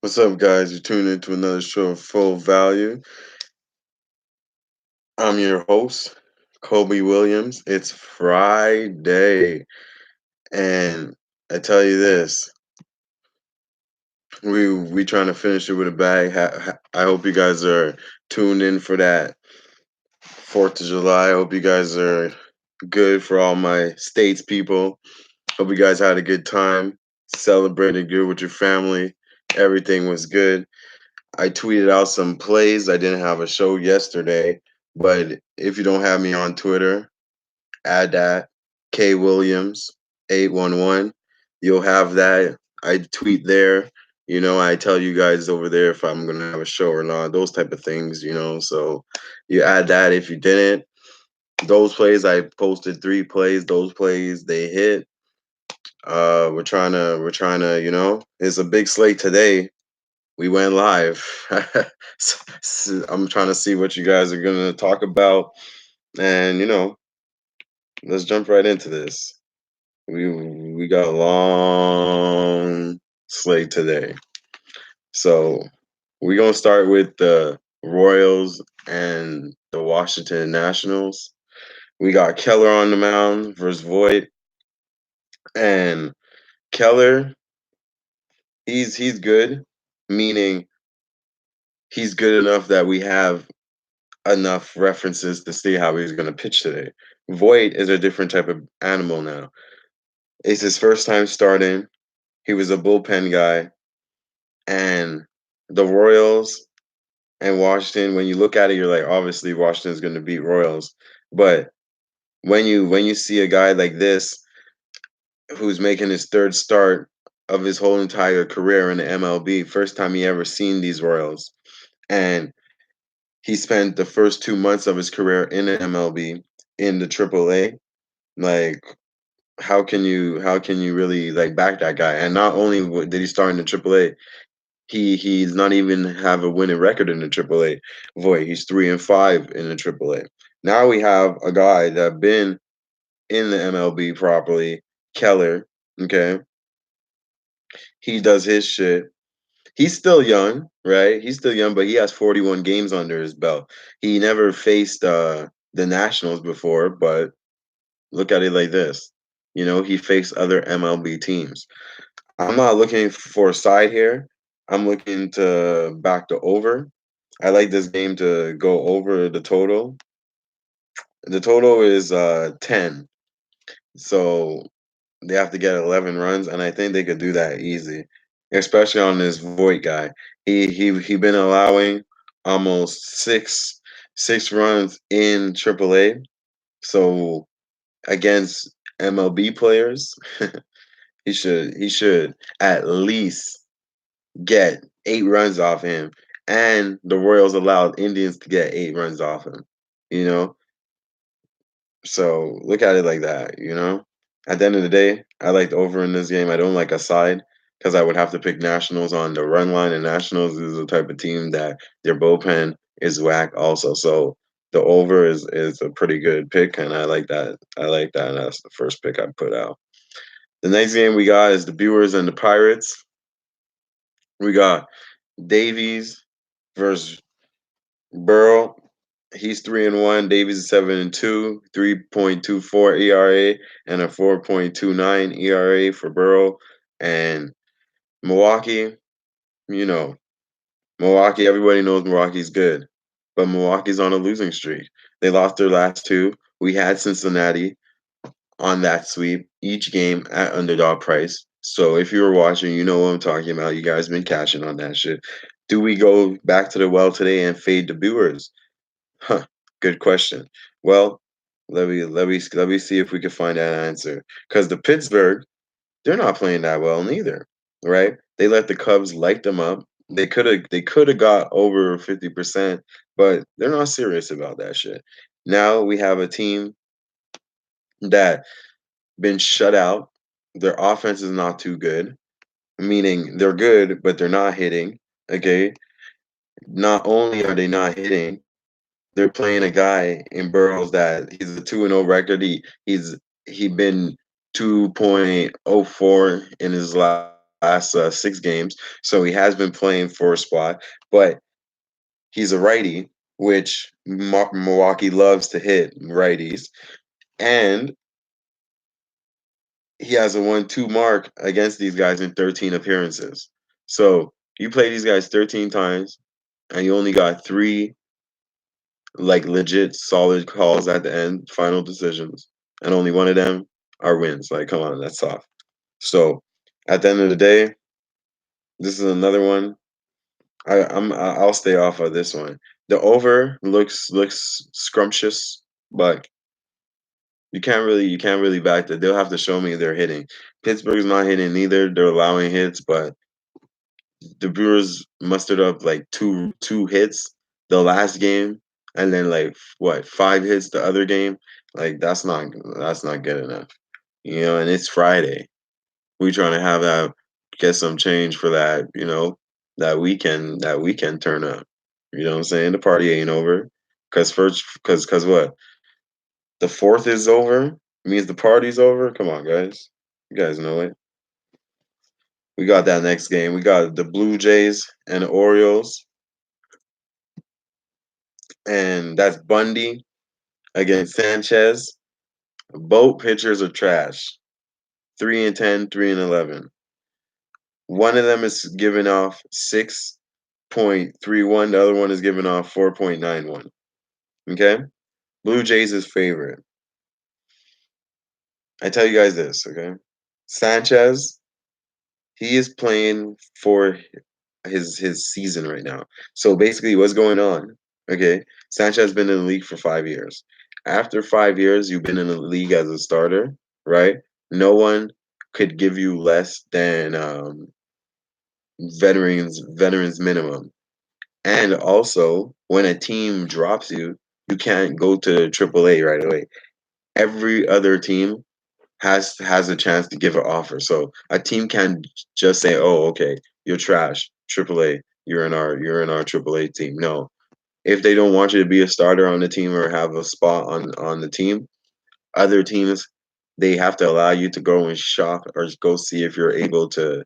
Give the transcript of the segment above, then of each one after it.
What's up, guys? You're tuning into another show of Full Value. I'm your host, Kobe Williams. It's Friday, and I tell you this: we trying to finish it with a bag. I hope you guys are tuned in for that 4th of July. I hope you guys are good for all my states people. Hope you guys had a good time, celebrated good with your family. Everything was good. I tweeted out some plays. I didn't have a show yesterday, but if you don't have me on Twitter, add that K Williams 811. You'll have that. I tweet there. I tell you guys over there if I'm gonna have a show or not. Those type of things. So you add that. If you didn't, those plays I posted 3 plays. Those plays they hit. We're trying to. It's a big slate today. We went live. I'm trying to see what you guys are gonna talk about, and let's jump right into this. We got a long slate today, so we're gonna start with the Royals and the Washington Nationals. We got Keller on the mound versus Voigt, and Keller, he's good, meaning he's good enough that we have enough references to see how he's going to pitch today. Voigt is a different type of animal now. It's his first time starting. He was a bullpen guy, and the Royals and Washington. When you look at it, you're like, obviously Washington's going to beat Royals. But when you see a guy like this who's making his third start of his whole entire career in the MLB, first time he ever seen these Royals, and he spent the first 2 months of his career in the MLB in the AAA. Like, how can you really like back that guy? And not only did he start in the AAA, he's not even have a winning record in the AAA. Boy, he's 3-5 in the AAA. Now we have a guy that been in the MLB properly, Keller. Okay, he does his shit. He's still young, right? He's still young, but he has 41 games under his belt. He never faced the Nationals before, but look at it like this. He faced other MLB teams. I'm not looking for a side here. I'm looking to back the over. I like this game to go over the total. The total is 10. So they have to get 11 runs, and I think they could do that easy, especially on this Voigt guy. He been allowing almost six runs in AAA. So against MLB players, he should at least get 8 runs off him. And the Royals allowed Indians to get 8 runs off him. You know, so look at it like that. At the end of the day, I like the over in this game. I don't like a side because I would have to pick Nationals on the run line, and Nationals is the type of team that their bullpen is whack also. So the over is a pretty good pick, and I like that. I like that. And that's the first pick I put out. The next game we got is the Brewers and the Pirates. We got Davies versus Burrow. He's 3-1. Davies is 7-2, 3.24 ERA and a 4.29 ERA for Burrow. And Milwaukee, you know, Milwaukee, everybody knows Milwaukee's good, but Milwaukee's on a losing streak. They lost their last two. We had Cincinnati on that sweep each game at underdog price. So if you were watching, you know what I'm talking about. You guys been cashing on that shit. Do we go back to the well today and fade the Brewers? Huh, good question. Well, let me see if we can find that answer. Because the Pittsburgh, they're not playing that well neither, right? They let the Cubs light them up. They could have got over 50%, but they're not serious about that shit. Now we have a team that been shut out. Their offense is not too good, meaning they're good, but they're not hitting. Okay. Not only are they not hitting, they're playing a guy in Burrows that he's a 2-0 record. He been 2.04 in his last last 6 games, so he has been playing for a spot, but he's a righty, which Milwaukee loves to hit righties, and he has a 1-2 mark against these guys in 13 appearances. So you play these guys 13 times, and you only got 3 like legit solid calls at the end, final decisions, and only one of them are wins. Like, come on, that's soft. So at the end of the day, this is another one. I'll stay off of this one. The over looks scrumptious, but you can't really back that. They'll have to show me they're hitting. Pittsburgh's not hitting either. They're allowing hits, but the Brewers mustered up like two hits the last game, and then like what 5 hits the other game. Like that's not good enough, And it's Friday. We trying to have that get some change for that, that weekend turn up. You know what I'm saying? The party ain't over, cause what? The fourth is over means the party's over. Come on, guys, you guys know it. We got that next game. We got the Blue Jays and the Orioles, and that's Bundy against Sanchez. Both pitchers are trash. 3-10, 3-11. One of them is giving off 6.31. The other one is giving off 4.91. Okay? Blue Jays is favorite. I tell you guys this, okay? Sanchez, he is playing for his season right now. So basically, what's going on? Okay, Sanchez has been in the league for 5 years. After 5 years, you've been in the league as a starter, right? No one could give you less than veterans minimum. And also, when a team drops you, you can't go to AAA right away. Every other team has a chance to give an offer. So a team can just say, "Oh, okay, you're trash, AAA. You're in our AAA team." No, if they don't want you to be a starter on the team or have a spot on the team, other teams they have to allow you to go and shop or go see if you're able to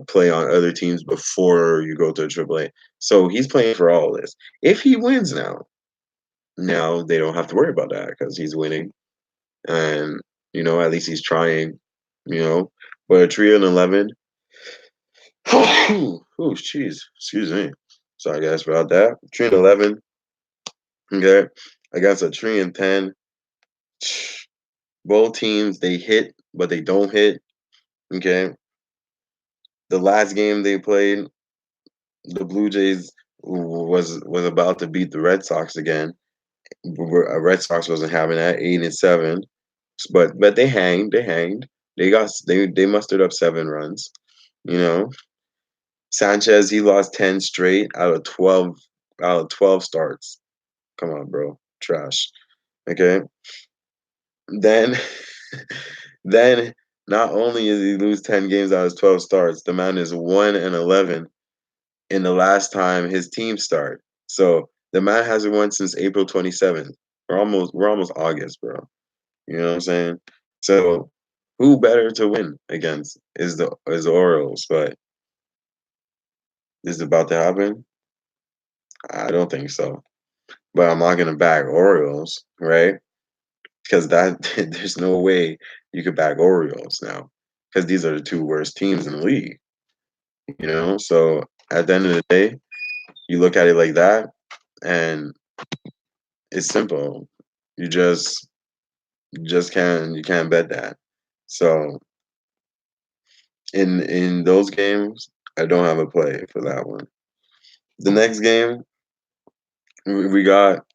play on other teams before you go to AAA. So he's playing for all this. If he wins now they don't have to worry about that because he's winning, and at least he's trying. You know, but a 3-11. Oh, jeez, excuse me. Sorry guys about that. 3-11. Okay, against a 3-10. Both teams they hit, but they don't hit. Okay, the last game they played, the Blue Jays was about to beat the Red Sox again. Red Sox wasn't having that 8-7, but they hanged. They mustered up 7 runs. You know, Sanchez he lost 10 straight out of 12 starts. Come on, bro, trash. Okay, then then not only is he lose 10 games out of 12 starts, the man is 1-11 in the last time his team start. So the man hasn't won since April 27th. We're almost August, bro. You know what I'm saying? So who better to win against is the Orioles, but is it about to happen? I don't think so. But I'm not gonna back Orioles, right? Because that there's no way you could back Orioles now. Because these are the 2 worst teams in the league. So at the end of the day, you look at it like that, and it's simple. You just can't bet that. So in those games, I don't have a play for that one. The next game we got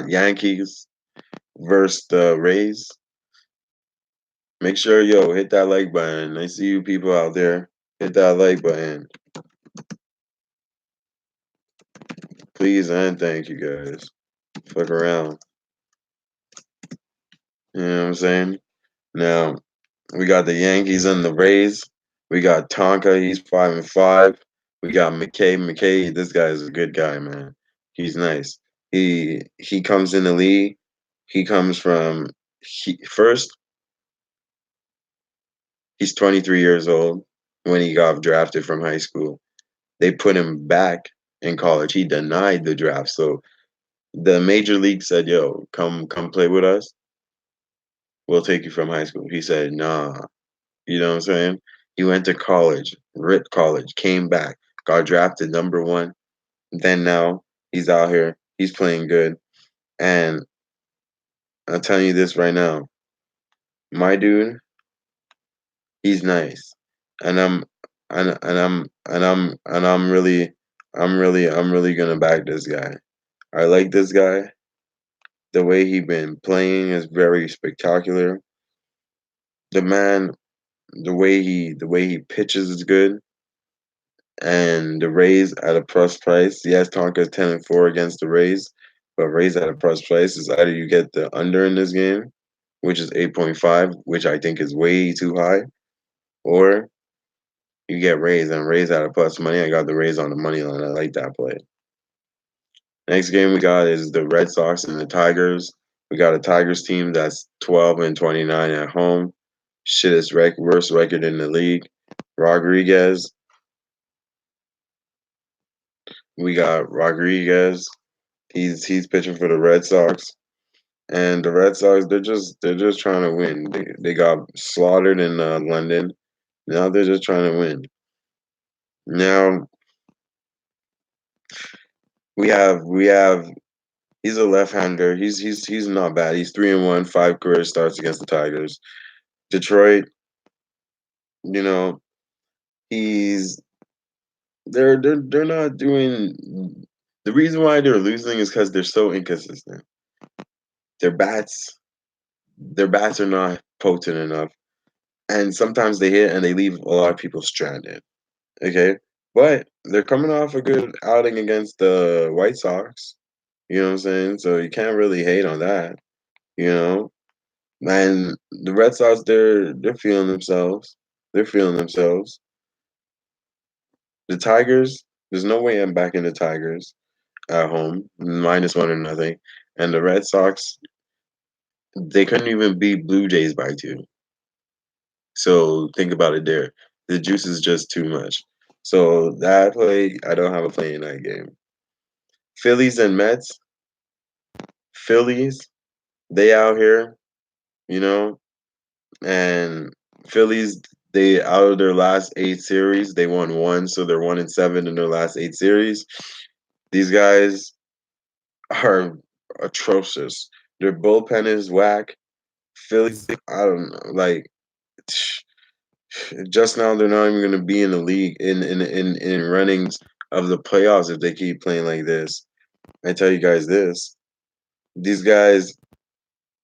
Yankees versus the Rays. Make sure hit that like button. I see you people out there. Hit that like button, please and thank you guys. Fuck around. You know what I'm saying? Now we got the Yankees and the Rays. We got Tonka. He's 5-5. We got McKay. McKay, this guy is a good guy, man. He's nice. He comes in the league. He comes first. He's 23 years old. when he got drafted from high school. They put him back in college. He denied the draft. So the major league said, "Yo, come play with us. We'll take you from high school." He said, "Nah." You know what I'm saying? He went to college, ripped college, came back, got drafted number 1. Then now he's out here. He's playing good. And I'm telling you this right now, my dude, he's nice. And I'm really gonna back this guy. I like this guy. The way he been playing is very spectacular. The man, the way he pitches is good. And the Rays at a plus price. Yes, Tonka's 10-4 against the Rays, but Rays at a plus price is either you get the under in this game, which is 8.5, which I think is way too high, or you get Rays and Rays at a plus money. I got the Rays on the money line. I like that play. Next game we got is the Red Sox and the Tigers. We got a Tigers team that's 12-29 at home. Shit is worst record in the league. Rodriguez. We got Rodriguez. He's pitching for the Red Sox. And the Red Sox, they're just trying to win. They got slaughtered in London. Now they're just trying to win. Now we have he's a left-hander. He's not bad. He's 3-1, 5 career starts against the Tigers. Detroit, you know, he's they're not doing. The reason why they're losing is because they're so inconsistent. Their bats their bats are not potent enough, and sometimes they hit and they leave a lot of people stranded. Okay, but they're coming off a good outing against the White Sox. You know what I'm saying? So you can't really hate on that. You know, and the Red Sox, they're feeling themselves. They're feeling themselves. The Tigers, there's no way I'm backing the Tigers at home, -1 or nothing. And the Red Sox, they couldn't even beat Blue Jays by 2. So think about it there. The juice is just too much. So that play, I don't have a play in that game. Phillies and Mets. Phillies, they out here, you know, and Phillies, they out of their last 8 series, they won 1, so they're 1-7 in their last 8 series. These guys are atrocious. Their bullpen is whack. Phillies, I don't know, like just now they're not even gonna be in the league in runnings of the playoffs if they keep playing like this. I tell you guys this. These guys,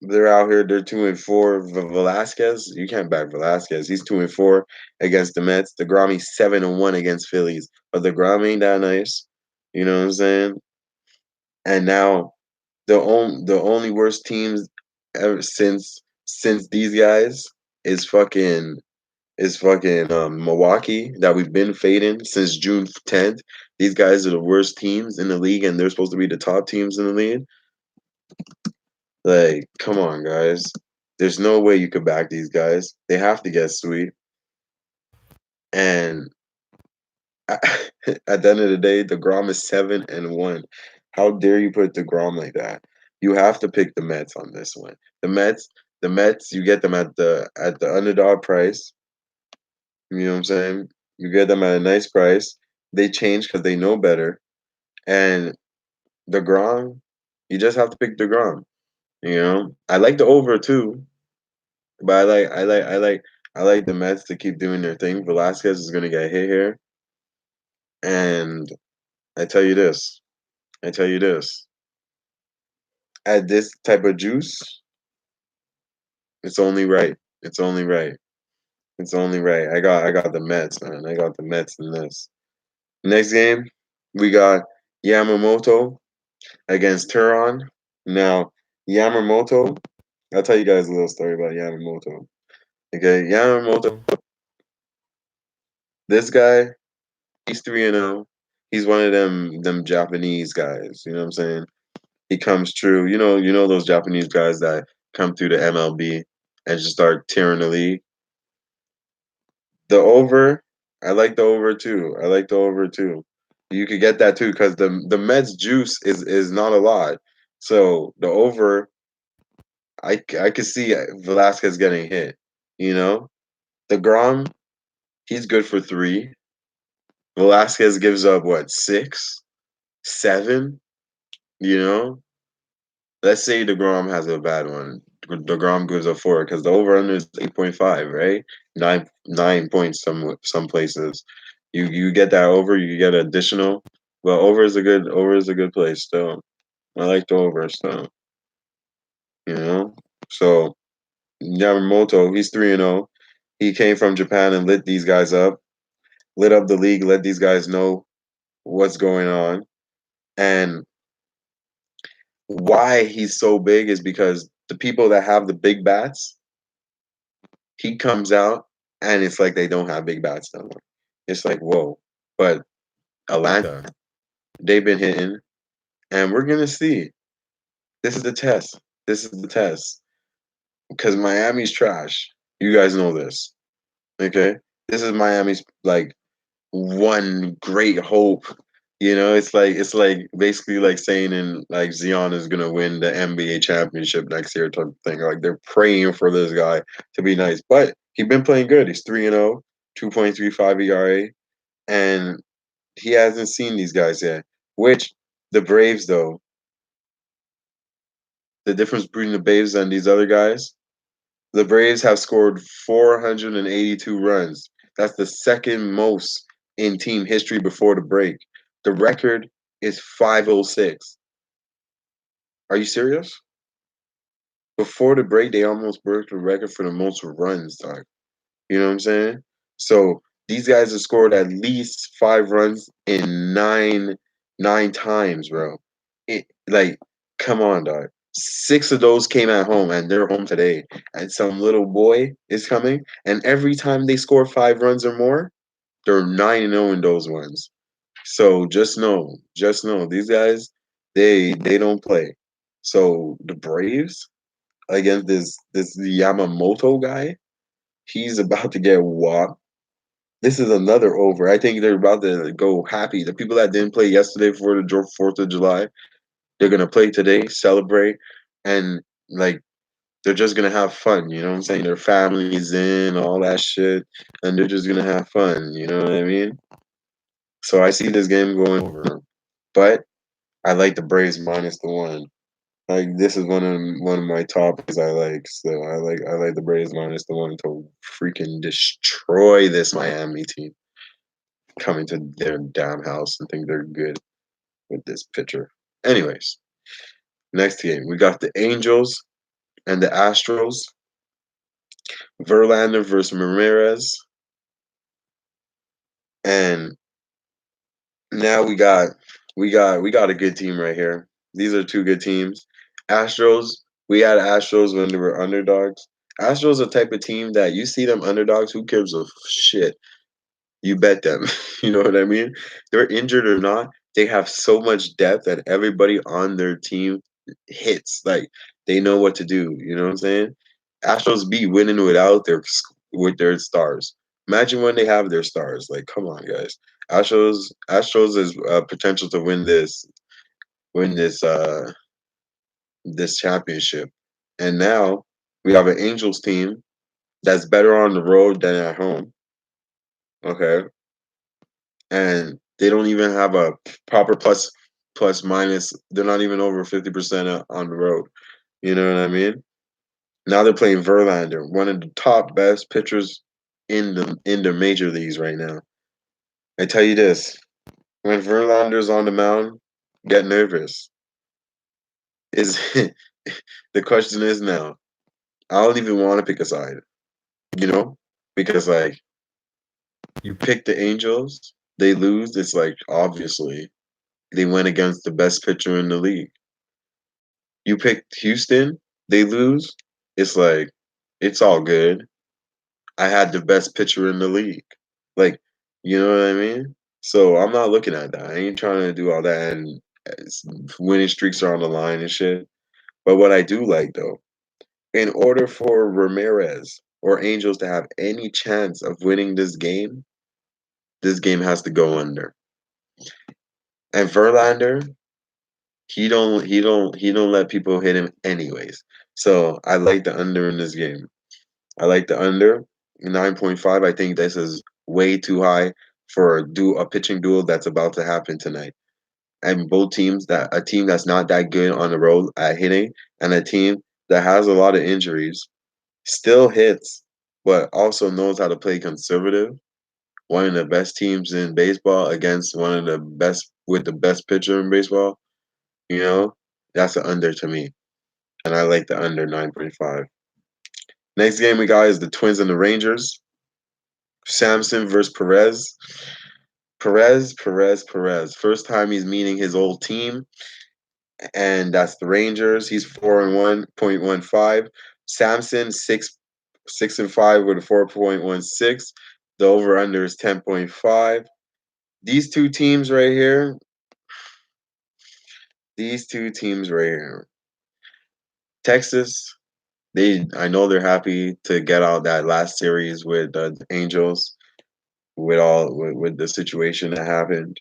they're out here. They're 2-4. Velasquez, you can't back Velasquez. He's 2-4 against the Mets. DeGrommy's 7-1 against Phillies, but DeGrom ain't that nice. You know what I'm saying? And now the only worst teams ever since these guys is fucking Milwaukee that we've been fading since June 10th. These guys are the worst teams in the league, and they're supposed to be the top teams in the league. Like, come on, guys. There's no way you could back these guys. They have to get sweet. And at the end of the day, DeGrom is 7-1. How dare you put DeGrom like that? You have to pick the Mets on this one. The Mets, you get them at the underdog price. You know what I'm saying? You get them at a nice price. They change because they know better. And DeGrom, you just have to pick DeGrom. You know, I like the over too. But I like the Mets to keep doing their thing. Velasquez is gonna get hit here, and I tell you this, I tell you this, at this type of juice, it's only right. It's only right. It's only right. I got the Mets, man. I got the Mets in this. Next game, we got Yamamoto against Turon. Now, Yamamoto, I'll tell you guys a little story about Yamamoto. Okay, Yamamoto, this guy, he's 3-0. He's one of them Japanese guys. You know what I'm saying? He comes true. You know those Japanese guys that come through the MLB and just start tearing the league. The over. I like the over too. I like the over too. You could get that too because the Mets juice is not a lot. So the over, I could see Velasquez getting hit. You know, the Grom, he's good for 3. Velasquez gives up what 6, 7. You know, let's say DeGrom has a bad one. DeGrom gives up 4 because the over under is 8.5, right? 9 points some places. You get that over, you get additional. But over is a good place still. I like the over still. You know? So Yamamoto, he's 3-0. He came from Japan and lit these guys up, lit up the league, let these guys know what's going on. And why he's so big is because the people that have the big bats, he comes out and it's like they don't have big bats no more. It's like, whoa. But Atlanta, they've been hitting, and we're gonna see. This is the test. This is the test. Because Miami's trash. You guys know this. Okay? This is Miami's like one great hope. It's like basically like saying in like Zion is gonna win the NBA championship next year type of thing. Like they're praying for this guy to be nice. But he's been playing good. He's 3-0, 2.35 ERA, and he hasn't seen these guys yet. Which the Braves though, the difference between the Braves and these other guys, the Braves have scored 482 runs. That's the second most in team history before the break. The record is 506. Are you serious? Before the break, they almost broke the record for the most runs, dog. You know what I'm saying? So these guys have scored at least 5 runs in nine times, bro. Like, come on, dog. 6 of those came at home, and they're home today. And some little boy is coming, and every time they score 5 runs or more, they're 9-0 in those ones. So just know, these guys, they don't play. So the Braves against this Yamamoto guy, he's about to get whopped. This is another over. I think they're about to go happy. The people that didn't play yesterday for the 4th of July, they're gonna play today, celebrate, and like they're just gonna have fun. You know what I'm saying? Their families in, all that shit, and they're just gonna have fun. You know what I mean? So I see this game going over, but I like the Braves minus the 1. Like this is one of my topics I like. So I like the Braves minus the 1 to freaking destroy this Miami team coming to their damn house and think they're good with this pitcher. Anyways, next game we got the Angels and the Astros. Verlander versus Ramirez, and now we got a good team right here. These are 2 good teams. Astros, we had Astros when they were underdogs. Astros are the type of team that you see them underdogs, who gives a shit? You bet them. You know what I mean? They're injured or not, they have so much depth that everybody on their team hits. Like they know what to do. You know what I'm saying? Astros be winning with their stars. Imagine when they have their stars. Like, come on, guys. Astros is potential to win this championship. And now we have an Angels team that's better on the road than at home. Okay, and they don't even have a proper plus minus. They're not even over 50% on the road. You know what I mean? Now they're playing Verlander, one of the top best pitchers in the major leagues right now. I tell you this: when Verlander's on the mound, get nervous. Is the question is now? I don't even want to pick a side, you know, because like you pick the Angels, they lose. It's like obviously they went against the best pitcher in the league. You picked Houston, they lose. It's like it's all good. I had the best pitcher in the league. Like, you know what I mean? So I'm not looking at that. I ain't trying to do all that and winning streaks are on the line and shit. But what I do like though, in order for Ramirez or Angels to have any chance of winning this game, This game has to go under. And Verlander, he don't let people hit him anyways. So I like the under in this game. I like the under 9.5. I think this is way too high for a pitching duel that's about to happen tonight. And both teams that a team that's not that good on the road at hitting and a team that has a lot of injuries still hits, but also knows how to play conservative. One of the best teams in baseball against one of the best with the best pitcher in baseball. You know, that's an under to me, and I like the under 9.5. Next game we got is the Twins and the Rangers. Samson versus Perez. Perez. First time he's meeting his old team, and that's the Rangers. He's 4-1.15. Samson 6-5 with a 4.16. The over under is 10.5. These two teams right here. These two teams right here. Texas, I know they're happy to get out that last series with the Angels with the situation that happened.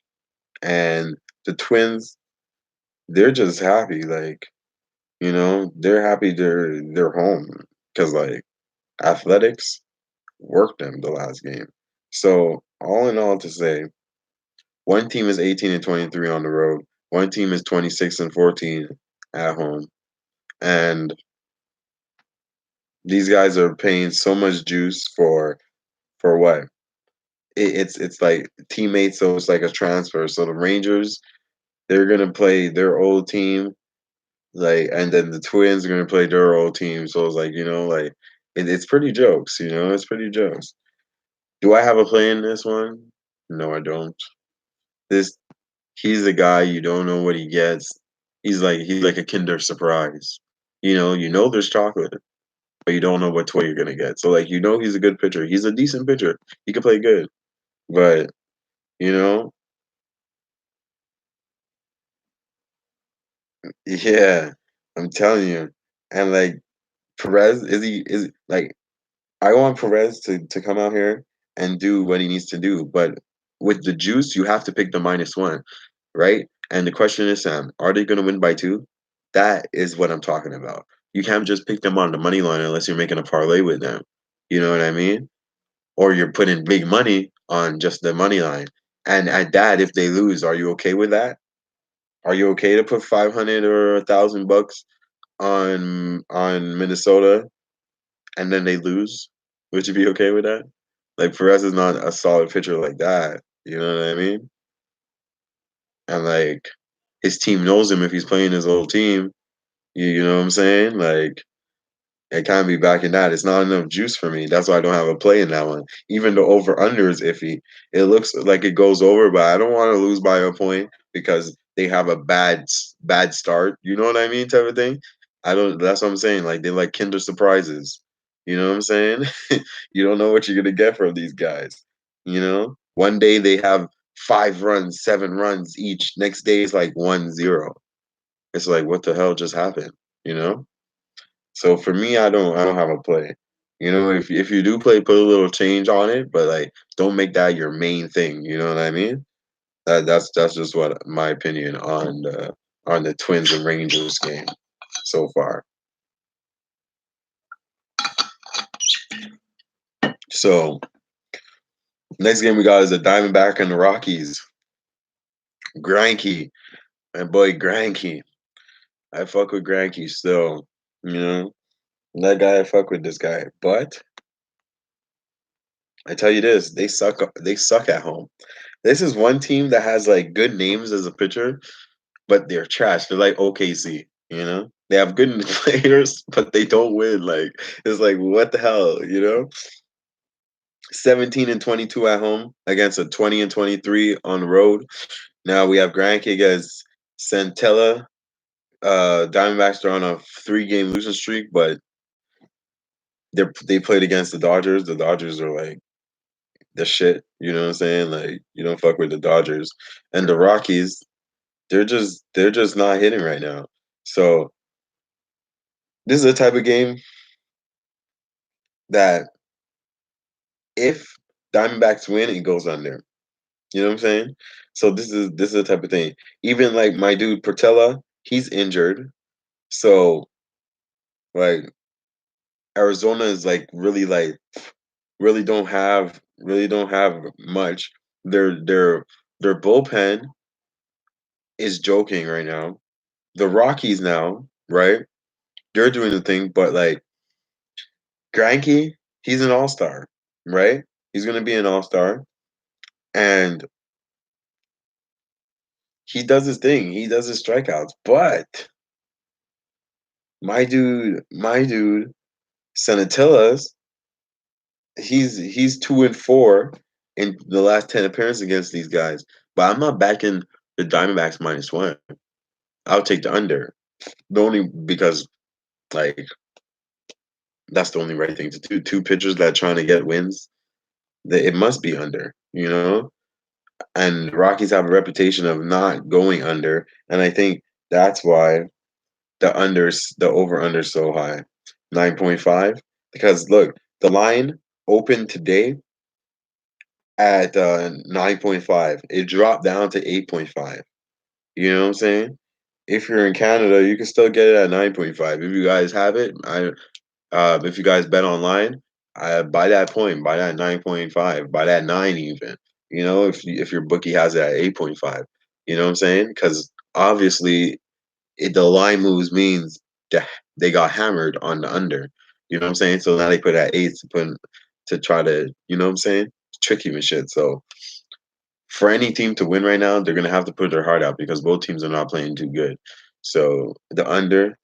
And the Twins, they're just happy. Like, they're happy they're home. Because like athletics worked them the last game. So all in all to say, one team is 18-23 on the road. One team is 26-14 at home. And these guys are paying so much juice for what? It's like teammates, so it's like a transfer. So the Rangers, they're gonna play their old team, like, and then the Twins are gonna play their old team. So it's like, like it's pretty jokes, it's pretty jokes. Do I have a play in this one? No, I don't. This He's a guy you don't know what he gets. He's like a Kinder surprise. You know there's chocolate, but you don't know what toy you're gonna get. So like he's a good pitcher. He's a decent pitcher. He can play good. But you know, yeah, I'm telling you. And like Perez, is like I want Perez to come out here and do what he needs to do. But with the juice, you have to pick the -1, right? And the question is, Sam, are they gonna win by two? That is what I'm talking about. You can't just pick them on the money line unless you're making a parlay with them. You know what I mean? Or you're putting big money on just the money line. And at that, if they lose, are you okay with that? Are you okay to put 500 or 1,000 bucks on Minnesota and then they lose? Would you be okay with that? Like Perez is not a solid pitcher like that. You know what I mean? And like his team knows him if he's playing his old team. You know what I'm saying? Like it can't be backing that. It's not enough juice for me. That's why I don't have a play in that one. Even the over under is iffy. It looks like it goes over, but I don't want to lose by a point because they have a bad start. You know what I mean? Type of thing. I don't. That's what I'm saying. Like they like Kinder surprises. You know what I'm saying? You don't know what you're gonna get from these guys. One day they have 5 runs, 7 runs each. Next day it's like 1-0. It's like what the hell just happened? You know? So for me, I don't have a play. If you do play, put a little change on it, but like don't make that your main thing. You know what I mean? That's just what my opinion on the Twins and Rangers game so far. So next game we got is the Diamondback and the Rockies. Greinke, my boy Greinke. I fuck with Greinke still. You know that guy. I fuck with this guy, but I tell you this, they suck. They suck at home. This is one team that has like good names as a pitcher, but they're trash. They're like OKC, They have good players, but they don't win. Like it's like what the hell? 17-22 at home against a 20-23 on the road. Now we have Greinke against Santella. Diamondbacks are on a 3-game losing streak, but they played against the Dodgers. The Dodgers are like the shit. You know what I'm saying? Like you don't fuck with the Dodgers. And the Rockies, they're just not hitting right now. So this is a type of game that if Diamondbacks win, it goes under. You know what I'm saying? So this is the type of thing. Even like my dude Portela, he's injured. So like Arizona is really don't have much. Their bullpen is joking right now. The Rockies now, right? They're doing the thing, but like Granke, he's an all-star, right? He's gonna be an all-star, and he does his thing. He does his strikeouts. But my dude, Senatilas, he's 2-4 in the last 10 appearances against these guys. But I'm not backing the Diamondbacks -1. I'll take the under. The only because like that's the only right thing to do. Two pitchers that are trying to get wins, it must be under, you know? And the Rockies have a reputation of not going under, and I think that's why the over under so high, 9.5. Because look, the line opened today at 9.5. It dropped down to 8.5. You know what I'm saying? If you're in Canada, you can still get it at 9.5. If you guys have it, if you guys bet online, buy that point, buy that 9.5, buy that 9 even. You know, if your bookie has it at 8.5, you know what I'm saying? Because obviously, the line moves means that they got hammered on the under. You know what I'm saying? So now they put at 8 to try to, you know what I'm saying? Trick you and shit. So for any team to win right now, they're gonna have to put their heart out because both teams are not playing too good. So the under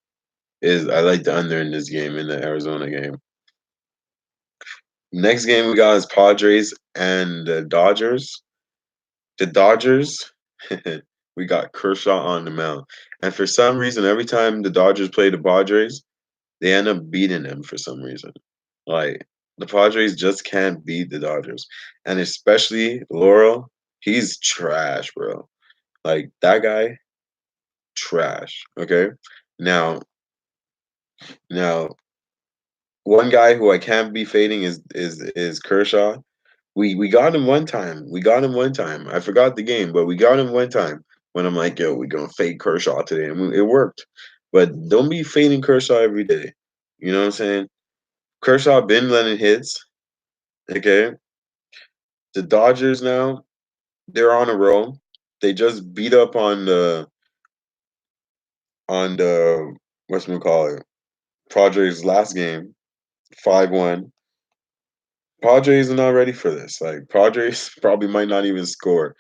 I like the under in this game, in the Arizona game. Next game we got is Padres and the Dodgers. The Dodgers, we got Kershaw on the mound. And for some reason, every time the Dodgers play the Padres, they end up beating them for some reason. Like the Padres just can't beat the Dodgers. And especially Laurel, he's trash, bro. Like that guy, trash. Okay. Now, now one guy who I can't be fading is Kershaw. We got him one time. We got him one time. I forgot the game, but we got him one time when I'm like, yo, we're gonna fade Kershaw today. And it worked. But don't be fading Kershaw every day. You know what I'm saying? Kershaw been letting hits. Okay. The Dodgers now, they're on a roll. They just beat up on the what's we call it? Padres last game, 5-1. Padres are not ready for this. Like Padres probably might not even score.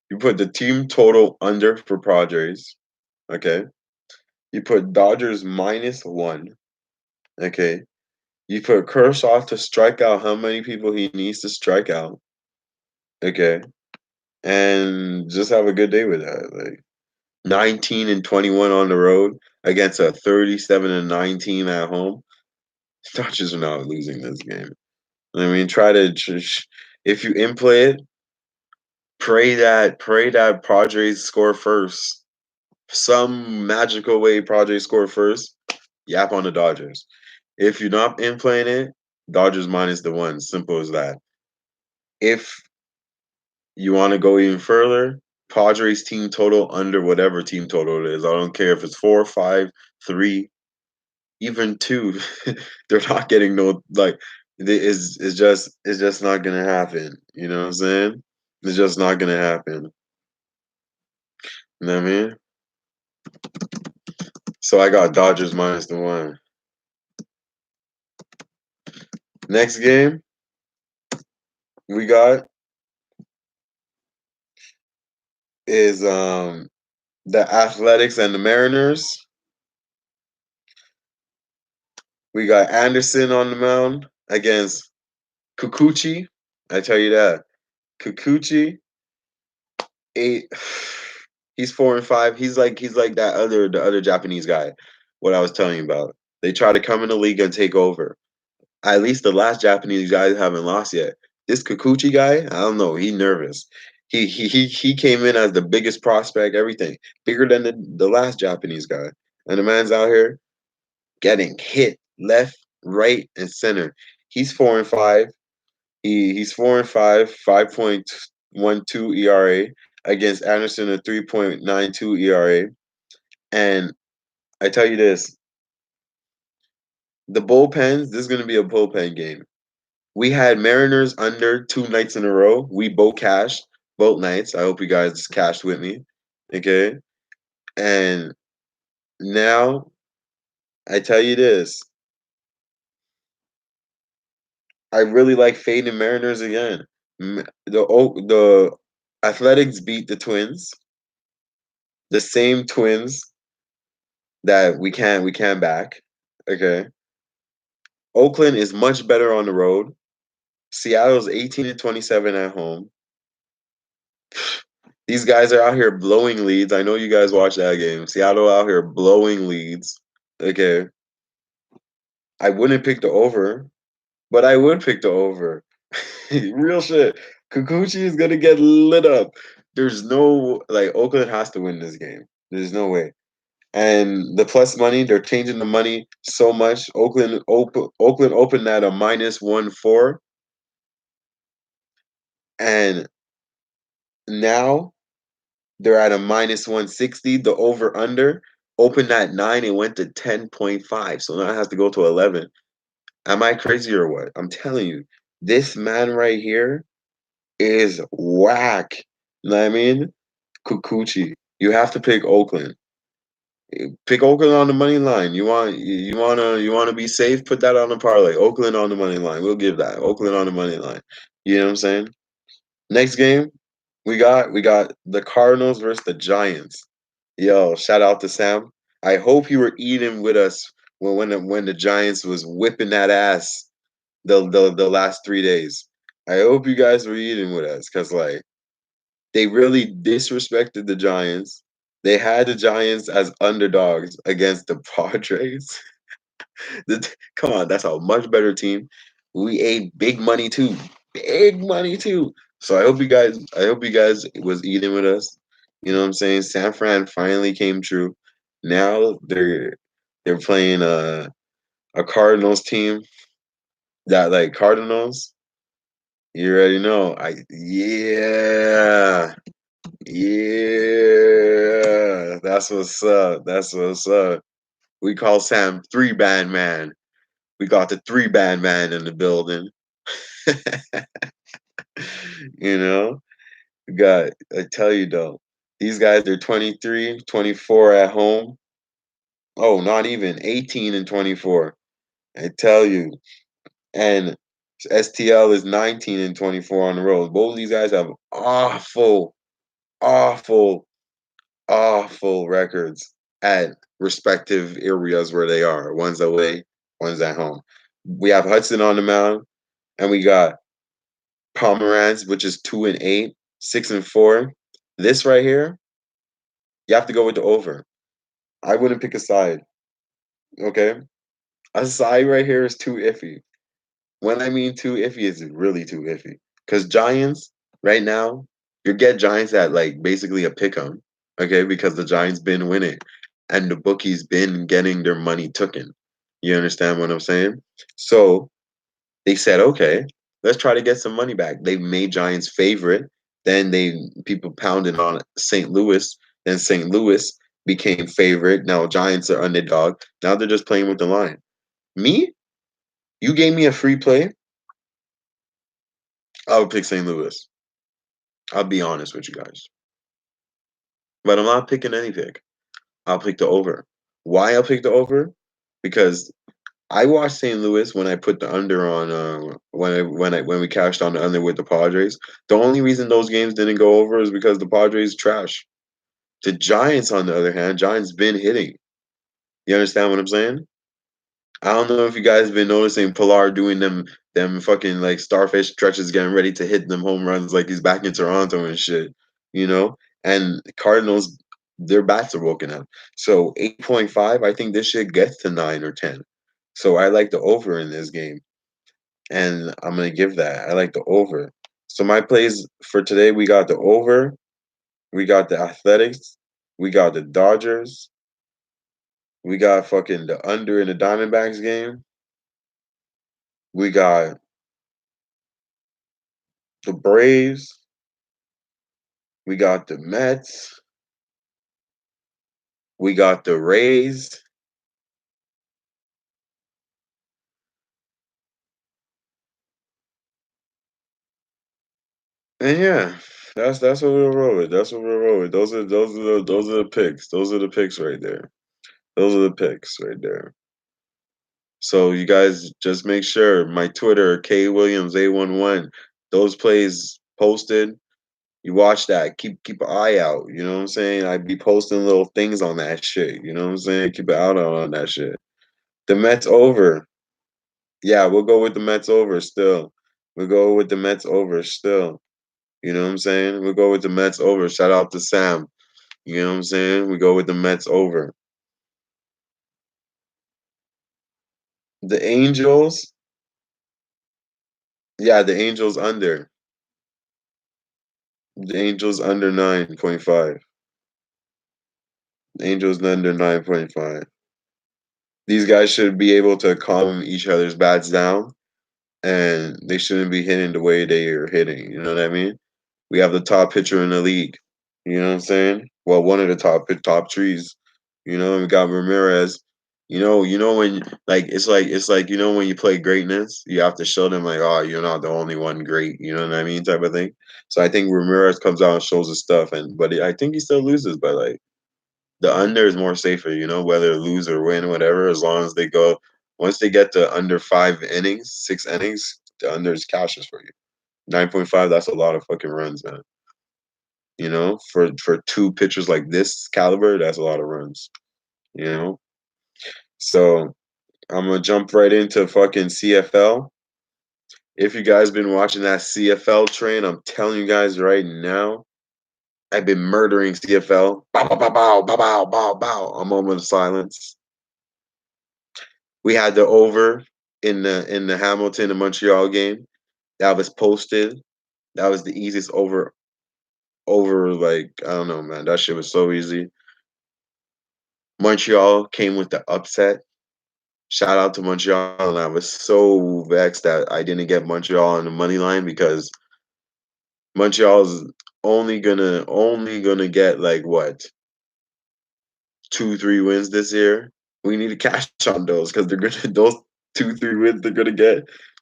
You put the team total under for Padres. Okay. You put Dodgers -1. Okay. You put Kershaw to strike out how many people he needs to strike out. Okay. And just have a good day with that. Like 19-21 on the road against a 37-19 at home. Dodgers are not losing this game. I mean, if you in play it, pray that Padres score first. Some magical way Padres score first. Yap on the Dodgers. If you're not in playing it, Dodgers -1. Simple as that. If you want to go even further, Padres team total under whatever team total it is. I don't care if it's 4, 5, 3, even 2. They're not getting no like. It's just not gonna happen. You know what I'm saying? It's just not gonna happen. You know what I mean? So I got Dodgers -1. Next game we got is the Athletics and the Mariners. We got Anderson on the mound against Kikuchi. I tell you that. Kikuchi, 8. He's 4-5. He's like the other Japanese guy. What I was telling you about. They try to come in the league and take over. At least the last Japanese guys haven't lost yet. This Kikuchi guy, I don't know. He's nervous. He came in as the biggest prospect. Everything bigger than the last Japanese guy, and the man's out here getting hit left, right, and center. He's 4-5. He's 4-5, 5 point. 3.12 ERA against Anderson, a 3.92 ERA. And I tell you this, the bullpens, this is going to be a bullpen game. We had Mariners under 2 nights in a row. We both cashed both nights. I hope you guys cashed with me. Okay. And now I tell you this, I really like fading Mariners again. The Athletics beat the Twins, the same Twins that we can't back. Okay. Oakland is much better on the road. Seattle's 18-27 at home. These guys are out here blowing leads. I know you guys watched that game. Seattle out here blowing leads. Okay. I wouldn't pick the over, but I would pick the over. Real shit. Kikuchi is gonna get lit up. There's no like Oakland has to win this game. There's no way. And the plus money, they're changing the money so much. Oakland opened at a -1.4, and now they're at a -160. The over under opened at 9 and went to 10.5. So now it has to go to 11. Am I crazy or what? I'm telling you, this man right here is whack. You know what I mean? Kikuchi. You have to pick Oakland. Pick Oakland on the money line. You wanna be safe, put that on the parlay. Oakland on the money line. We'll give that. Oakland on the money line. You know what I'm saying? Next game, we got the Cardinals versus the Giants. Yo, shout out to Sam. I hope you were eating with us when the Giants was whipping that ass the last 3 days. I hope you guys were eating with us because like they really disrespected the Giants. They had the Giants as underdogs against the Padres. Come on, that's a much better team. We ate big money too. Big money too. So I hope you guys was eating with us. You know what I'm saying? San Fran finally came true. Now they're playing a Cardinals team that like Cardinals. You already know. Yeah. That's what's up. That's what's up. We call Sam three band man. We got the three band man in the building. You know, we got, I tell you though, these guys are 23, 24 at home. Oh, not even 18 and 24. I tell you. And STL is 19 and 24 on the road. Both of these guys have awful, awful, awful records at respective areas where they are. One's away, one's at home. We have Hudson on the mound, and we got Pomeranz, which is 2-8, 6-4. This right here, you have to go with the over. I wouldn't pick a side. Okay, a side right here is too iffy. When I mean too iffy, is really too iffy. Because Giants right now, you get Giants at like basically a pick 'em. Okay, because the Giants been winning, and the bookies been getting their money taken. You understand what I'm saying? So they said, okay, let's try to get some money back. They made Giants favorite. Then people pounded on St. Louis. Then St. Louis became favorite. Now Giants are underdog. Now they're just playing with the line. Me, you gave me a free play. I would pick St. Louis. I'll be honest with you guys, but I'm not picking any pick. I'll pick the over. Why I'll pick the over? Because I watched St. Louis when I put the under on when we cashed on the under with the Padres. The only reason those games didn't go over is because the Padres trash. The Giants, on the other hand, Giants been hitting. You understand what I'm saying? I don't know if you guys been noticing Pilar doing them fucking like starfish stretches, getting ready to hit them home runs like he's back in Toronto and shit. You know, and Cardinals, their bats are woken up. So 8.5, I think this shit gets to 9 or 10. So I like the over in this game, and I'm gonna give that. I like the over. So my plays for today, we got the over, we got the Athletics, we got the Dodgers, we got fucking the under in the Diamondbacks game, we got the Braves, We got the Mets. We got the Rays. And yeah, that's what we'll roll with. That's what we'll roll with. Those are the picks. Those are the picks right there. Those are the picks right there. So you guys just make sure my Twitter, K Williams 811, those plays posted. You watch that. Keep an eye out. You know what I'm saying? I'd be posting little things on that shit. You know what I'm saying? Keep an eye out on that shit. The Mets over. Yeah, we'll go with the Mets over still. We'll go with the Mets over still. You know what I'm saying? We'll go with the Mets over. Shout out to Sam. You know what I'm saying? We go with the Mets over. The Angels. Yeah, the Angels under. The Angels under 9.5. Angels under 9.5. These guys should be able to calm each other's bats down, and they shouldn't be hitting the way they are hitting. You know what I mean? We have the top pitcher in the league. You know what I'm saying? Well, one of the top trees. You know, we got Ramirez. You know when it's like when you play greatness, you have to show them like, oh, you're not the only one great. You know what I mean, type of thing. So I think Ramirez comes out and shows his stuff, but I think he still loses by like the under is more safer. You know, whether lose or win, whatever, as long as they go once they get to under 5 innings, 6 innings, the under is cashes for you. 9.5, that's a lot of fucking runs, man. You know, for two pitchers like this caliber, that's a lot of runs. You know, so I'm gonna jump right into fucking CFL. If you guys been watching that CFL train, I'm telling you guys right now, I've been murdering CFL. Bow, bow, bow, bow, bow, bow, bow, bow. A moment of silence. We had the over in the Hamilton and Montreal game. That was posted. That was the easiest over like I don't know, man. That shit was so easy. Montreal came with the upset. Shout out to Montreal, and I was so vexed that I didn't get Montreal on the money line because Montreal's only gonna get like what 2-3 wins this year. We need to cash on those because they're gonna those 2-3 wins they're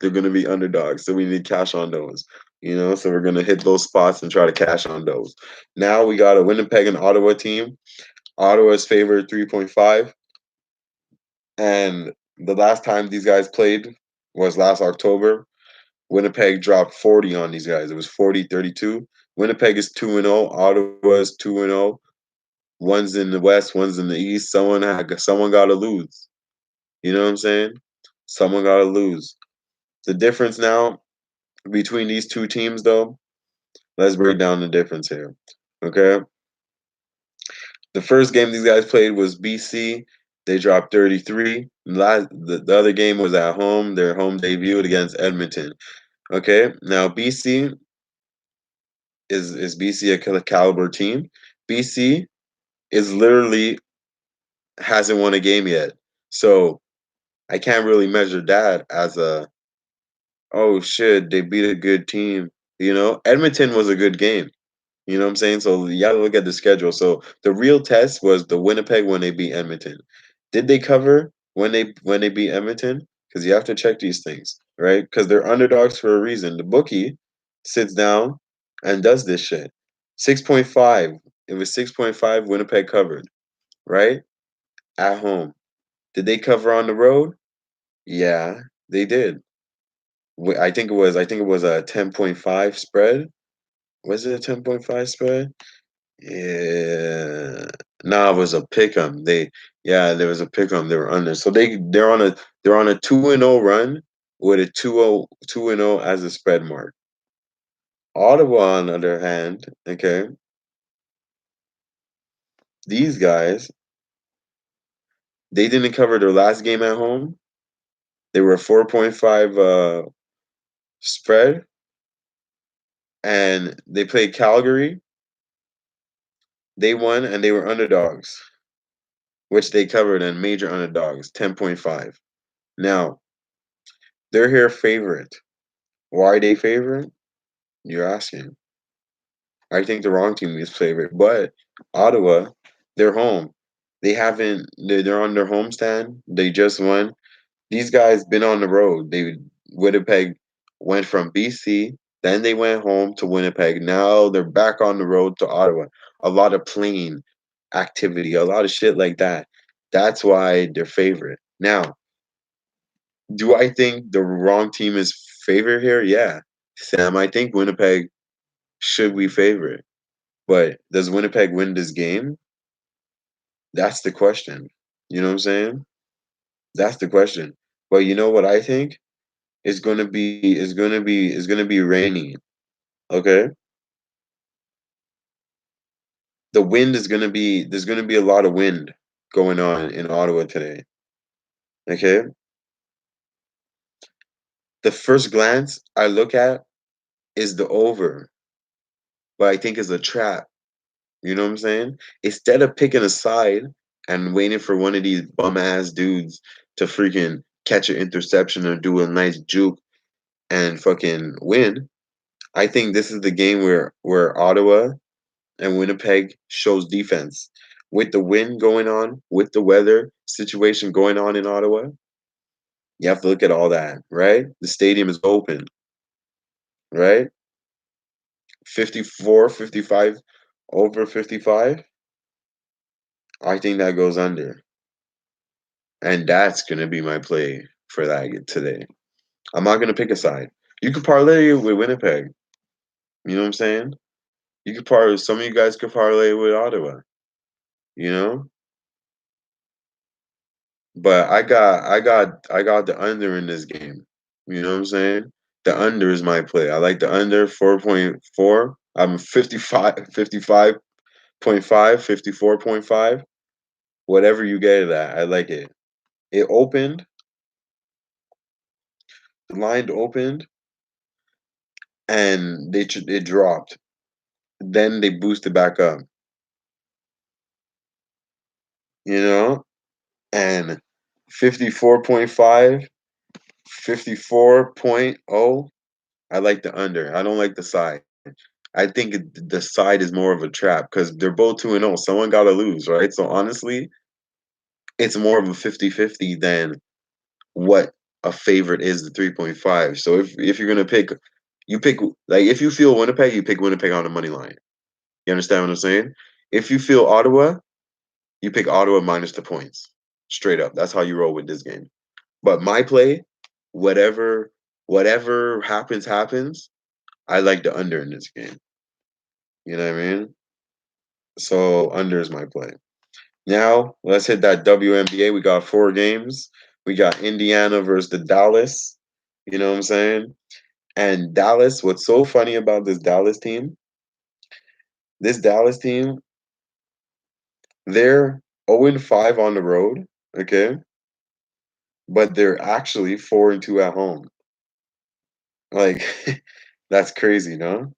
gonna be underdogs. So we need cash on those. You know, so we're gonna hit those spots and try to cash on those. Now we got a Winnipeg and Ottawa team. Ottawa's favored 3.5. And the last time these guys played was last October. Winnipeg dropped 40 on these guys. It was 40-32. Winnipeg is 2-0. Ottawa is 2-0. One's in the West, one's in the East. Someone got to lose. You know what I'm saying? Someone got to lose. The difference now between these two teams, though, let's break down the difference here. Okay? The first game these guys played was BC. They dropped 33. The other game was at home, their home debut against Edmonton. Okay, now BC is BC a caliber team? BC is literally hasn't won a game yet, so I can't really measure that as a oh shit they beat a good team. You know, Edmonton was a good game. You know what I'm saying? So you got to look at the schedule. So the real test was the Winnipeg when they beat Edmonton. Did they cover when they beat Edmonton? Because you have to check these things, right? Because they're underdogs for a reason. The bookie sits down and does this shit. 6.5. It was 6.5. Winnipeg covered, right? At home. Did they cover on the road? Yeah, they did. I think it was a 10.5 spread. Was it a 10.5 spread? Yeah. No, it was a pick 'em. There was a pick 'em. They were under. So they're on a 2-0 run with a 2-0 as a spread mark. Ottawa, on the other hand, okay, these guys, they didn't cover their last game at home. They were a 4.5 spread, and they played Calgary. They won, and they were underdogs, which they covered and major underdogs, 10.5. Now, they're here favorite. Why they favorite? You're asking. I think the wrong team is favorite. But Ottawa, they're home. They haven't. They're on their homestand. They just won. These guys been on the road. They Winnipeg went from BC, then they went home to Winnipeg. Now they're back on the road to Ottawa. A lot of plane activity, a lot of shit like that. That's why they're favorite. Now, do I think the wrong team is favorite here? Yeah. Sam, I think Winnipeg should be favorite. But does Winnipeg win this game? That's the question. You know what I'm saying? That's the question. But you know what I think? It's gonna be rainy. Okay? The wind is gonna be there's gonna be a lot of wind going on in Ottawa today. Okay? The first glance I look at is the over, but I think it's a trap. You know what I'm saying? Instead of picking a side and waiting for one of these bum ass dudes to freaking catch an interception or do a nice juke and fucking win, I think this is the game where Ottawa and Winnipeg shows defense. With the wind going on, with the weather situation going on in Ottawa, you have to look at all that, right? The stadium is open, right? 54, 55, over 55. I think that goes under. And that's going to be my play for that today. I'm not going to pick a side. You could parlay it with Winnipeg. You know what I'm saying? You could parlay, some of you guys could parlay with Ottawa, you know? But I got the under in this game. You know what I'm saying? The under is my play. I like the under 4.4. I'm 55.5, 54.5. Whatever you get it at, I like it. It opened, the line opened, and it dropped. Then they boosted back up, you know? And 54.5, 54.0. I like the under. I don't like the side. I think the side is more of a trap because they're both 2-0. Someone got to lose, right? So honestly, it's more of a 50-50 than what a favorite is, the 3.5. So if you're gonna pick, you pick, like, if you feel Winnipeg, you pick Winnipeg on the money line. You understand what I'm saying? If you feel Ottawa, you pick Ottawa minus the points. Straight up. That's how you roll with this game. But my play, whatever whatever happens. I like the under in this game. You know what I mean? So under is my play. Now let's hit that WNBA. We got 4 games. We got Indiana versus the Dallas. You know what I'm saying? And Dallas, what's so funny about this Dallas team, they're 0-5 on the road, okay? But they're actually 4-2 at home. Like, that's crazy, no?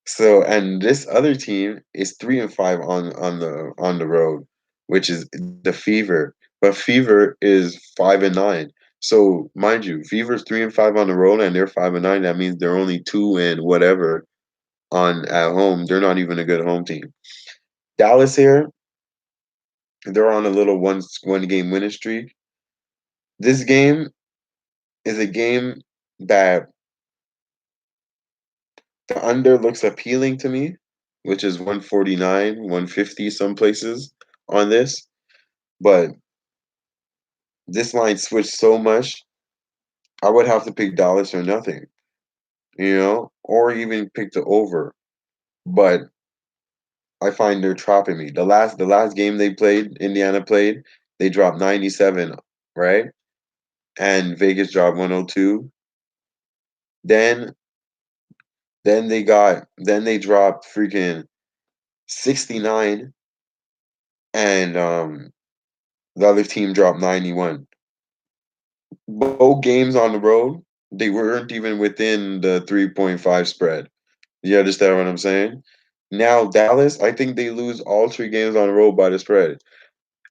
So, and this other team is 3-5 on the road, which is the Fever. But Fever is 5-9. So, mind you, Fever's 3-5 on the road, and they're 5-9. That means they're only 2 and whatever on at home. They're not even a good home team. Dallas here, they're on a little one game winning streak. This game is a game that the under looks appealing to me, which is 149, 150 some places on this. But this line switched so much, I would have to pick Dallas or nothing, or even pick the over. But I find they're trapping me. The last game they played, Indiana played, they dropped 97, right? And Vegas dropped 102. Then then they dropped freaking 69, and the other team dropped 91. Both games on the road, they weren't even within the 3.5 spread. You understand what I'm saying? Now Dallas, I think they lose all 3 games on the road by the spread.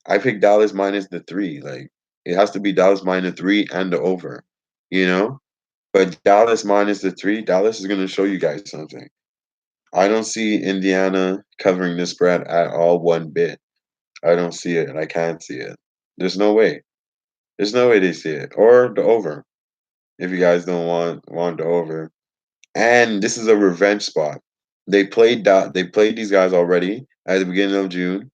I pick Dallas minus the 3. Like, it has to be Dallas minus 3 and the over, you know? But Dallas minus the 3, Dallas is gonna show you guys something. I don't see Indiana covering the spread at all one bit. I don't see it. I can't see it. There's no way. There's no way they see it. Or the over. If you guys don't want the over. And this is a revenge spot. They played these guys already at the beginning of June,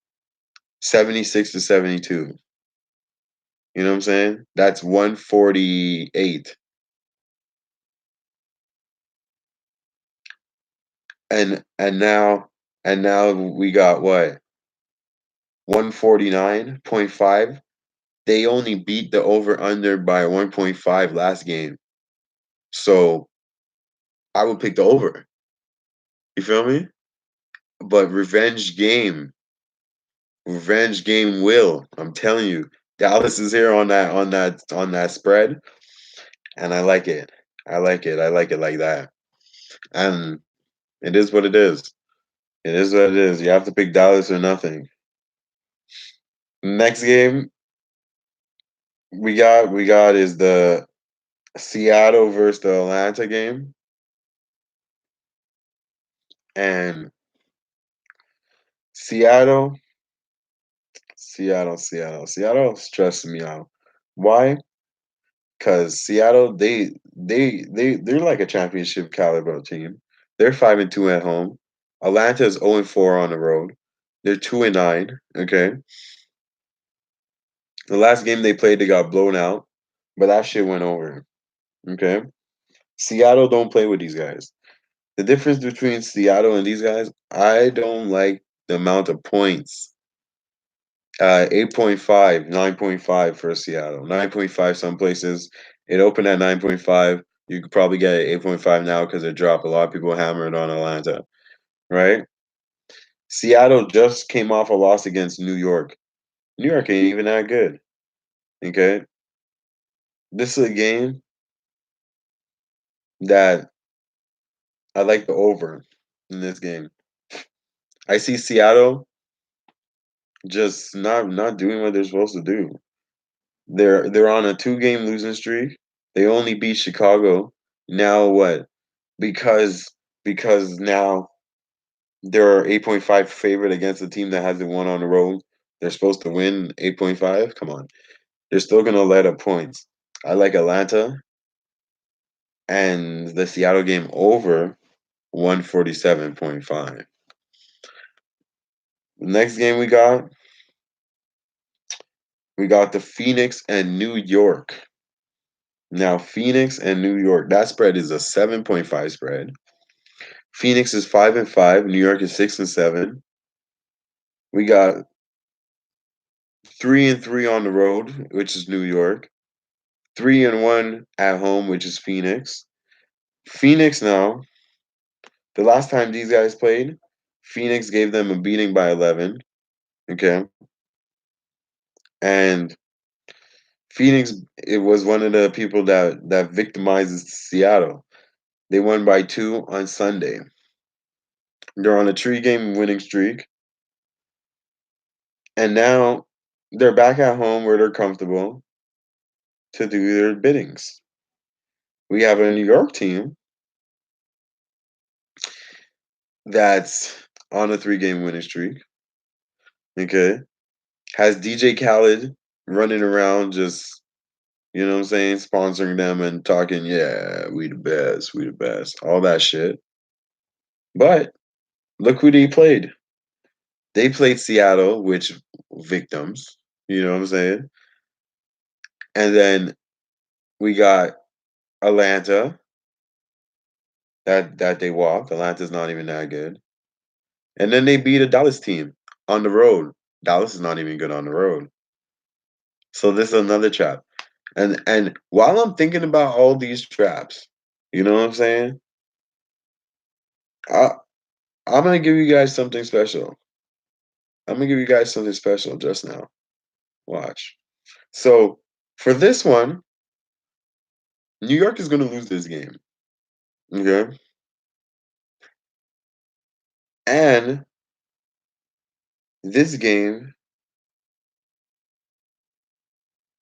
76-72. You know what I'm saying? That's 148. And now we got what? 149.5. They only beat the over under by 1.5 last game. So I would pick the over. You feel me? But revenge game will. I'm telling you, Dallas is here on that spread, and I like it. I like it. I like it like that. And it is what it is. It is what it is. You have to pick Dallas or nothing. Next game we got is the Seattle versus the Atlanta game, and Seattle, Seattle stressing me out. Why? Because Seattle, they're like a championship caliber team. They're 5-2 at home. Atlanta is 0-4 on the road. They're 2-9. Okay. The last game they played, they got blown out, but that shit went over. Okay. Seattle don't play with these guys. The difference between Seattle and these guys, I don't like the amount of points. 8.5, 9.5 for Seattle. 9.5 some places. It opened at 9.5. You could probably get it 8.5 now because it dropped. A lot of people hammered on Atlanta, right? Seattle just came off a loss against New York. New York ain't even that good. Okay. This is a game that I like the over in this game. I see Seattle just not doing what they're supposed to do. They're on a 2-game losing streak. They only beat Chicago. Now what? Because because now they're 8.5 favorite against a team that hasn't won on the road. They're supposed to win 8.5. Come on. They're still gonna let up points. I like Atlanta and the Seattle game over 147.5. Next game we got the Phoenix and New York. Now Phoenix and New York, that spread is a 7.5 spread. Phoenix is 5-5. New York is 6-7. We got 3-3 on the road, which is New York. 3-1 at home, which is Phoenix. Phoenix now, the last time these guys played, Phoenix gave them a beating by 11. Okay. And Phoenix, it was one of the people that victimizes Seattle. They won by 2 on Sunday. They're on a 3-game winning streak. And now they're back at home where they're comfortable to do their biddings. We have a New York team that's on a 3-game winning streak. Okay. Has DJ Khaled running around just, you know what I'm saying, sponsoring them and talking, yeah, we the best, all that shit. But look who they played. They played Seattle, which victims, you know what I'm saying? And then we got Atlanta that they walked. Atlanta's not even that good. And then they beat a Dallas team on the road. Dallas is not even good on the road. So this is another trap. And while I'm thinking about all these traps, you know what I'm saying? I I'm gonna give you guys something special. I'm gonna give you guys something special just now. Watch. So for this one, New York is gonna lose this game. Okay. And this game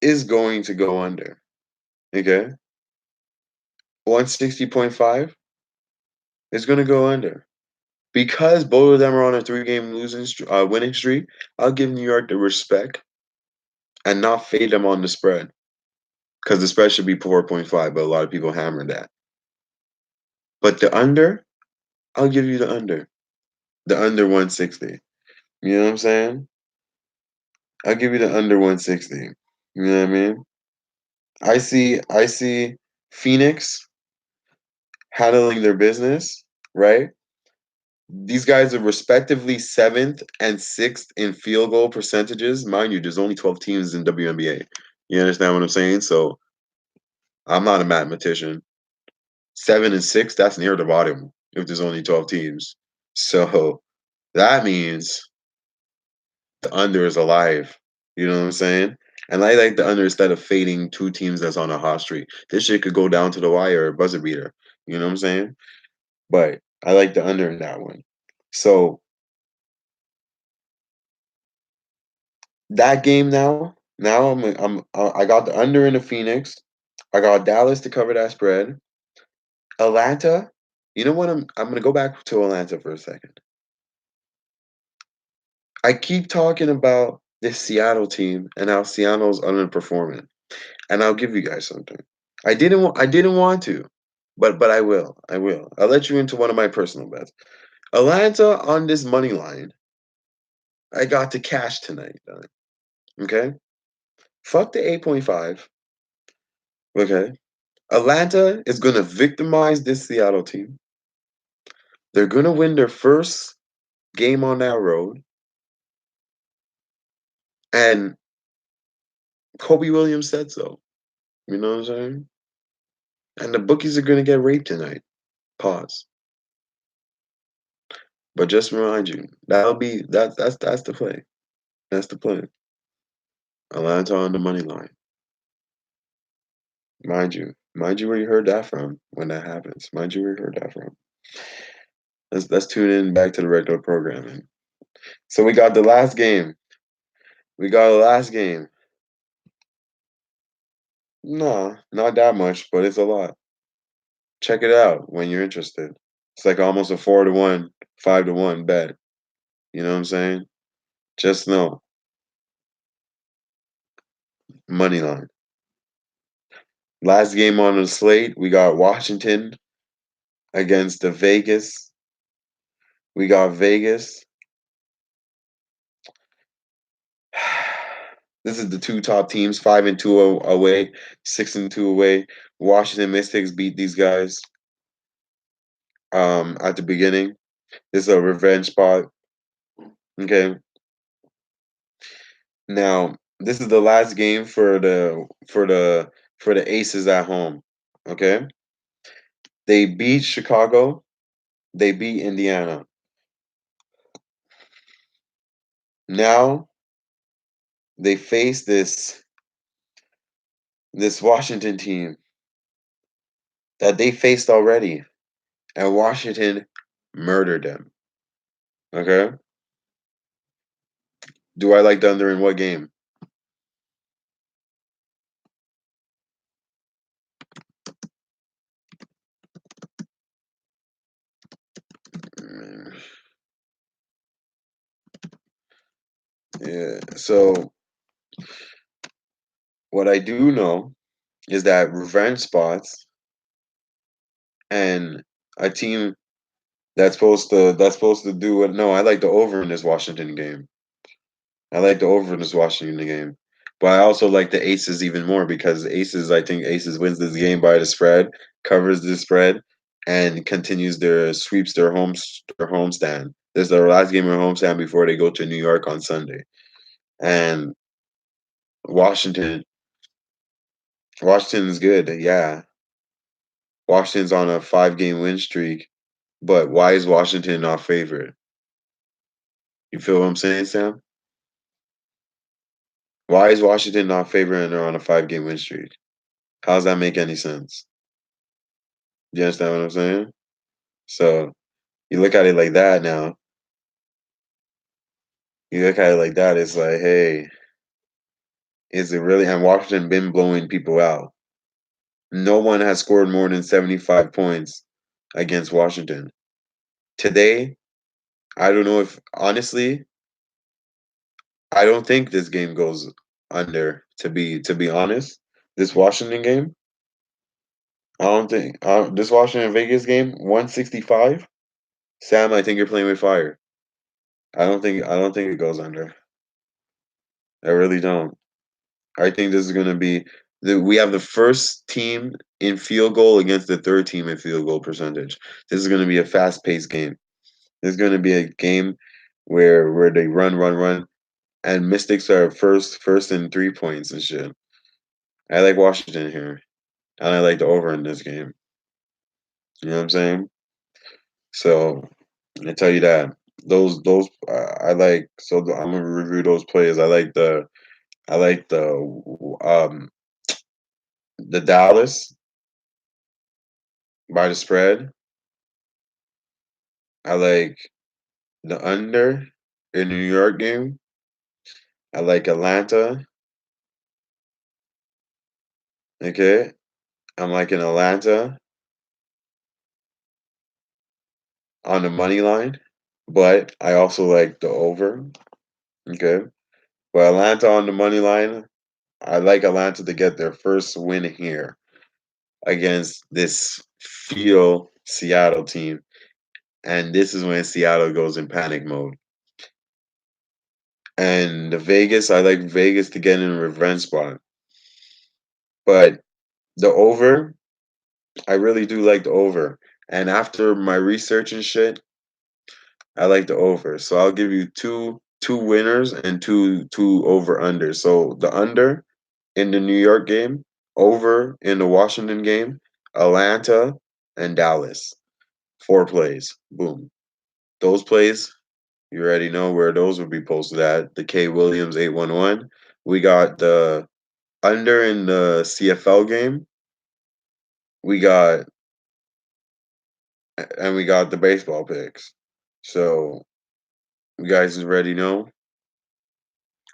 is going to go under. Okay. 160.5 is gonna go under. Because both of them are on a 3-game winning streak, I'll give New York the respect and not fade them on the spread. Because the spread should be 4.5, but a lot of people hammer that. But the under, I'll give you the under. The under 160. You know what I'm saying? I'll give you the under 160. You know what I mean? I see Phoenix handling their business, right? These guys are respectively 7th and 6th in field goal percentages. Mind you, there's only 12 teams in WNBA. You understand what I'm saying? So I'm not a mathematician. 7 and 6, that's near the bottom if there's only 12 teams. So that means the under is alive. You know what I'm saying? And I like the under instead of fading 2 teams that's on a hot streak. This shit could go down to the wire or buzzer beater. You know what I'm saying? But I like the under in that one. So that game now I got the under in the Phoenix. I got Dallas to cover that spread. Atlanta, you know what? I'm gonna go back to Atlanta for a second. I keep talking about this Seattle team and how Seattle's underperforming, and I'll give you guys something. I didn't want to, but I will. I will. I'll let you into one of my personal bets. Atlanta on this money line. I got to cash tonight. Done. Okay. Fuck the 8.5. Okay. Atlanta is gonna victimize this Seattle team. They're gonna win their first game on that road, and Kobe Williams said so. You know what I'm saying? And the bookies are gonna get raped tonight. Pause. But just remind you, that's the play. That's the play. Atlanta on the money line. Mind you where you heard that from when that happens. Mind you where you heard that from. Let's tune in back to the regular programming. So we got the last game. We got the last game. No, not that much, but it's a lot. Check it out when you're interested. It's like almost a 4-1, 5-1 bet. You know what I'm saying? Just know, money line. Last game on the slate, we got Washington against the Vegas. We got Vegas. This is the 2 top teams, 5-2 away, 6-2 away. Washington Mystics beat these guys at the beginning. This is a revenge spot. Okay. Now, this is the last game for the Aces at home. Okay? They beat Chicago. They beat Indiana. Now they face this Washington team that they faced already, and Washington murdered them. Okay? Do I like the under in what game? Mm, yeah. So what I do know is that revenge spots and a team that's supposed to do it. No, I like the over in this Washington game. I like the over in this Washington game. But I also like the Aces even more because I think Aces wins this game by the spread, covers the spread, and continues their homestand. This is their last game of homestand before they go to New York on Sunday. And Washington Washington's good, yeah. Washington's on a 5-game win streak, but why is Washington not favored? You feel what I'm saying, Sam? Why is Washington not favored and they're on a 5-game win streak? How does that make any sense? You understand what I'm saying? So you look at it like that now. You look at it like that, it's like, hey, is it really? And Washington been blowing people out. No one has scored more than 75 points against Washington. Today, I don't know if honestly, I don't think this game goes under. To be honest, this Washington game, I don't think this Washington Vegas game 165. Sam, I think you're playing with fire. I don't think it goes under. I really don't. I think this is gonna be we have the first team in field goal against the third team in field goal percentage. This is gonna be a fast paced game. This is gonna be a game where they run, and Mystics are first in 3 points and shit. I like Washington here, and I like the over in this game. You know what I'm saying? So I tell you that those I like. So I'm gonna review those plays. I like the Dallas by the spread. I like the under in the New York game. I like Atlanta. Okay, I'm liking Atlanta on the money line, but I also like the over. Okay, but Atlanta on the money line. I like Atlanta to get their first win here against this feel Seattle team, and this is when Seattle goes in panic mode. And the Vegas, I like Vegas to get in a revenge spot, but the over, I really do like the over. And after my research and shit, I like the over. So I'll give you two winners and two over unders. So the under in the New York game, over in the Washington game, Atlanta and Dallas. 4 plays. Boom. Those plays, you already know where those will be posted at. The K Williams 811. We got the under in the CFL game. We got and we got the baseball picks. So you guys already know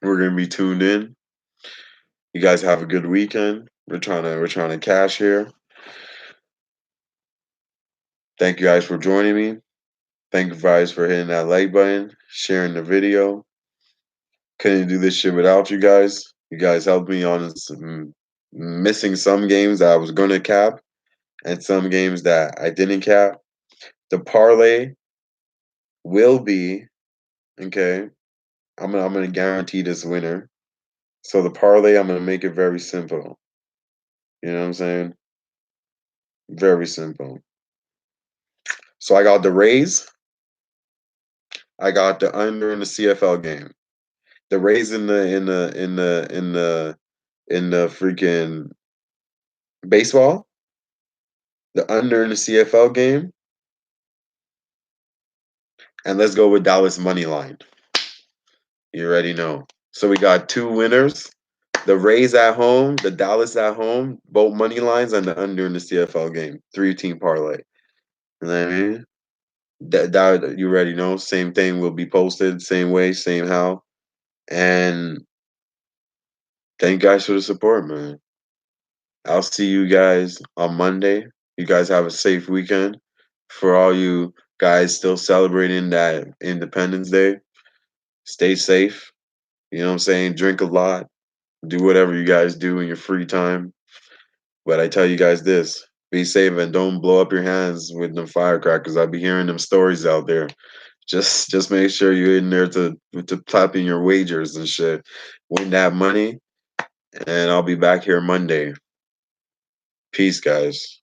we're gonna be tuned in. You guys have a good weekend. We're trying to cash here. Thank you guys for joining me. Thank you guys for hitting that like button, sharing the video. Couldn't do this shit without you guys. You guys helped me on missing some games that I was gonna cap and some games that I didn't cap. The parlay will be okay. I'm gonna guarantee this winner. So the parlay, I'm gonna make it very simple. You know what I'm saying? Very simple. So I got the Rays. I got the under in the CFL game. The Rays in the freaking baseball. The under in the CFL game. And let's go with Dallas money line. You already know. So we got two winners. The Rays at home, the Dallas at home, both money lines, and the under in the CFL game. 3-team parlay. You know what I mean? That you already know. Same thing will be posted, same way, same how. And thank you guys for the support, man. I'll see you guys on Monday. You guys have a safe weekend. For all you guys still celebrating that Independence Day, stay safe. You know what I'm saying? Drink a lot. Do whatever you guys do in your free time. But I tell you guys this, be safe and don't blow up your hands with them firecrackers. I'll be hearing them stories out there. Just make sure you're in there to tap in your wagers and shit. Win that money. And I'll be back here Monday. Peace, guys.